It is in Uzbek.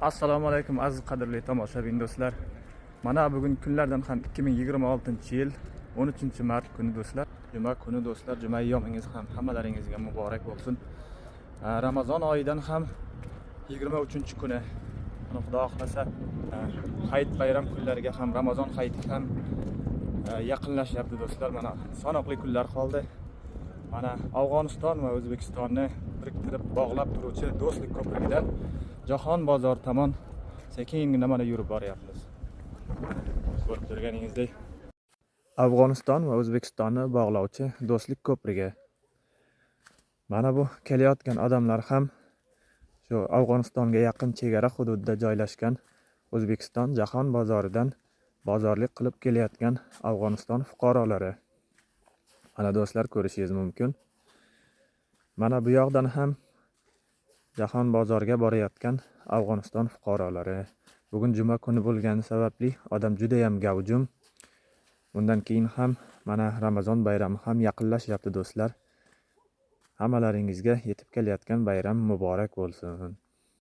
Assalomu alaykum aziz qadrli tomoshabin do'stlar. Mana bugun kunlardan ham 2026-yil 13-mart kuni do'stlar. Juma kuni do'stlar, juma yomingiz ham hammalaringizga muborak bo'lsin. Ramazon oyidan ham 23-kuni. Mana Xudo xohlasa hayit bayram kunlariga ham Ramazon hayiti ham yaqinlashyapti do'stlar. Mana sanoqli kunlar qoldi. Mana Afg'oniston va O'zbekistonni biriktirib bog'lab turuvchi do'stlik ko'prigidan Jahon bozori tomon sekingina mana yurib boryapmiz. Ko'rib turganingizdek, Afg'oniston va O'zbekistonni bog'lovchi do'stlik ko'prigi. Mana bu kelayotgan odamlar ham shu Afg'onistonga yaqin chegara hududida joylashgan O'zbekiston jahon bozoridan bozorlik qilib kelayotgan Afg'oniston fuqarolari. Mana do'stlar, ko'rishingiz mumkin. Mana bu yoqdan ham jahon bozoriga borayotgan Afg'oniston fuqarolari. Bugun juma kuni bo'lgani sababli odam juda ham gavjum. Undan keyin ham mana Ramazon bayrami ham yaqinlashyapti do'stlar. Hammalaringizga yetib kelayotgan bayram muborak bo'lsin.